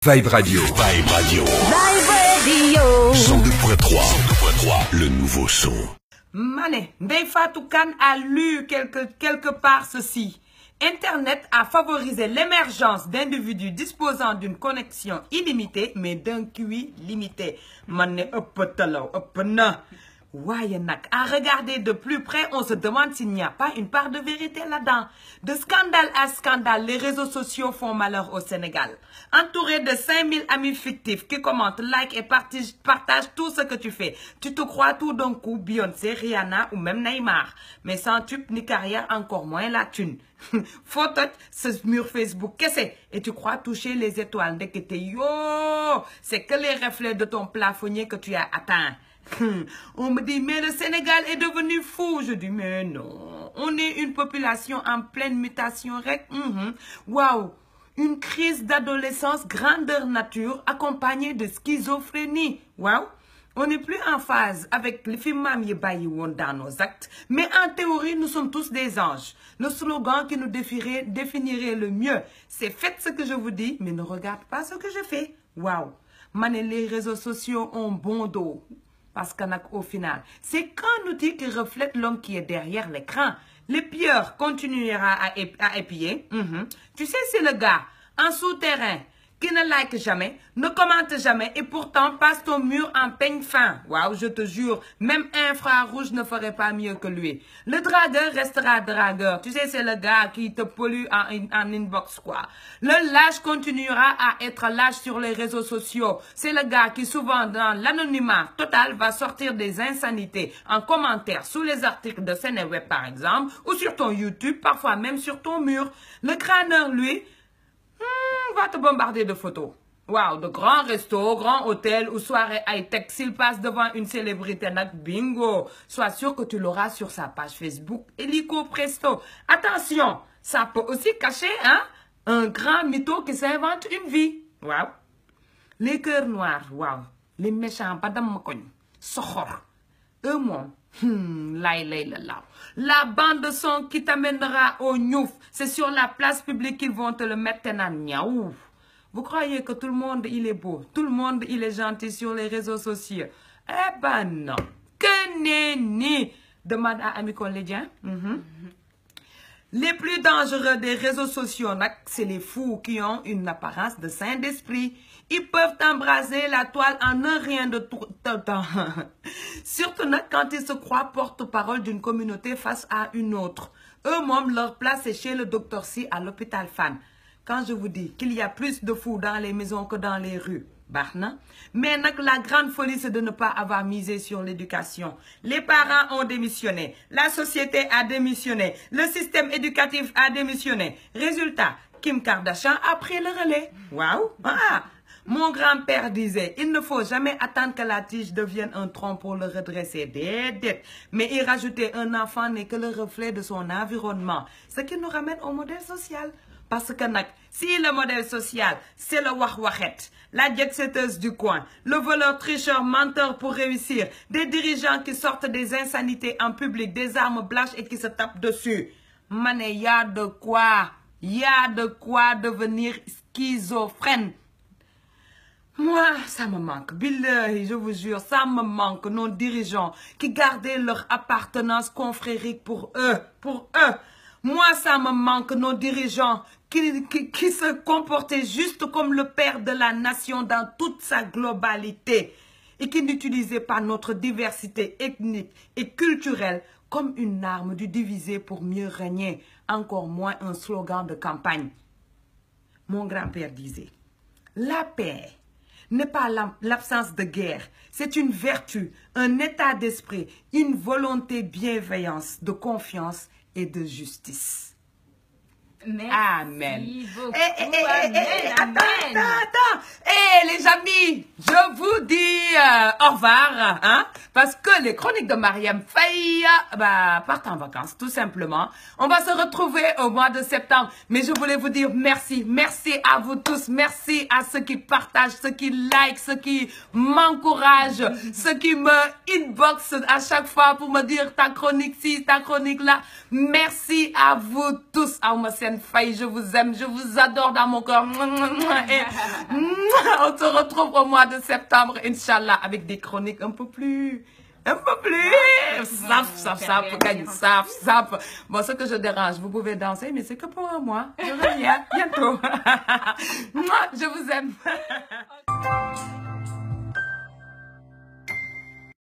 Vibe Radio. Vibe Radio. Vibe Radio. 102.3. Le nouveau son. Mané, Ndeye Fatou Kane a lu quelque part ceci. Internet a favorisé l'émergence d'individus disposant d'une connexion illimitée, mais d'un QI limité. Mané, Waaye nak, à regarder de plus près, on se demande s'il n'y a pas une part de vérité là-dedans. De scandale à scandale, les réseaux sociaux font malheur au Sénégal. Entouré de 5000 amis fictifs qui commentent, like et partagent tout ce que tu fais. Tu te crois tout d'un coup Beyoncé, Rihanna ou même Neymar. Mais sans tube ni carrière, encore moins la thune. Photo ce mur Facebook, qu'est-ce que c'est? Et tu crois toucher les étoiles dès que t'es yo. C'est que les reflets de ton plafonnier que tu as atteint. On me dit, mais le Sénégal est devenu fou. Je dis, mais non. On est une population en pleine mutation. Waouh. Une crise d'adolescence grandeur nature accompagnée de schizophrénie. Waouh. On n'est plus en phase avec les films dans nos actes. Mais en théorie, nous sommes tous des anges. Le slogan qui nous définirait le mieux, c'est faites ce que je vous dis, mais ne regardez pas ce que je fais. Waouh. Mané, les réseaux sociaux ont bon dos. Parce qu'au final, c'est qu'un outil qui reflète l'homme qui est derrière l'écran. Le pire continuera à épier. Tu sais, c'est le gars en souterrain qui ne like jamais, ne commente jamais et pourtant passe ton mur en peigne fin. Waouh, je te jure, même infrarouge ne ferait pas mieux que lui. Le dragueur restera dragueur. Tu sais, c'est le gars qui te pollue en inbox, quoi. Le lâche continuera à être lâche sur les réseaux sociaux. C'est le gars qui, souvent, dans l'anonymat total, va sortir des insanités en commentaire sous les articles de Sénéweb, par exemple, ou sur ton YouTube, parfois même sur ton mur. Le crâneur, lui, va te bombarder de photos. Waouh, de grands restos, grands hôtels ou soirées high-tech. S'il passe devant une célébrité, bingo. Sois sûr que tu l'auras sur sa page Facebook. Hélico presto. Attention, ça peut aussi cacher un grand mytho qui s'invente une vie. Waouh. Les cœurs noirs, waouh. Les méchants, pas d'amokon. Sohor. Eux, moi. La bande son qui t'amènera au Niouf, c'est sur la place publique qu'ils vont te le mettre en niaouf. Vous croyez que tout le monde il est beau, tout le monde il est gentil sur les réseaux sociaux? Eh ben non. Que nenni. Demande à Ami Collédien. Les plus dangereux des réseaux sociaux, c'est les fous qui ont une apparence de saint d'esprit. Ils peuvent embraser la toile en un rien de temps. Surtout quand ils se croient porte-parole d'une communauté face à une autre. Eux-mêmes, leur place est chez le docteur Si à l'hôpital Fann. Quand je vous dis qu'il y a plus de fous dans les maisons que dans les rues, mais la grande folie, c'est de ne pas avoir misé sur l'éducation. Les parents ont démissionné, la société a démissionné, le système éducatif a démissionné. Résultat, Kim Kardashian a pris le relais. Waouh! Mon grand-père disait, il ne faut jamais attendre que la tige devienne un tronc pour le redresser. Mais il rajoutait, un enfant n'est que le reflet de son environnement. Ce qui nous ramène au modèle social. Parce que si le modèle social, c'est le wah-wahet, la jet-setteuse du coin, le voleur, tricheur, menteur pour réussir, des dirigeants qui sortent des insanités en public, des armes blanches et qui se tapent dessus. Mané, y a de quoi devenir schizophrène. Moi, ça me manque. Billahi, je vous jure, ça me manque, nos dirigeants qui gardaient leur appartenance confrérique pour eux. Moi, ça me manque, nos dirigeants qui se comportaient juste comme le père de la nation dans toute sa globalité et qui n'utilisaient pas notre diversité ethnique et culturelle comme une arme du diviser pour mieux régner, encore moins un slogan de campagne. Mon grand-père disait, la paix n'est pas l'absence de guerre, c'est une vertu, un état d'esprit, une volonté bienveillance, de confiance et de justice. Merci Amen. Beaucoup. Attends. Les amis, je vous dis au revoir, parce que les chroniques de Mariam Faye partent en vacances, tout simplement. On va se retrouver au mois de septembre, mais je voulais vous dire merci. Merci à vous tous, merci à ceux qui partagent, ceux qui like, ceux qui m'encouragent, ceux qui me inbox à chaque fois pour me dire ta chronique ci, ta chronique là. Merci à vous tous. Faye, je vous aime, je vous adore dans mon corps. Et On se retrouve au mois de septembre, Inch'Allah, avec des chroniques un peu plus saf. Bon, ce que je dérange, vous pouvez danser, mais c'est que pour moi. Je reviens bientôt. Moi, je vous aime.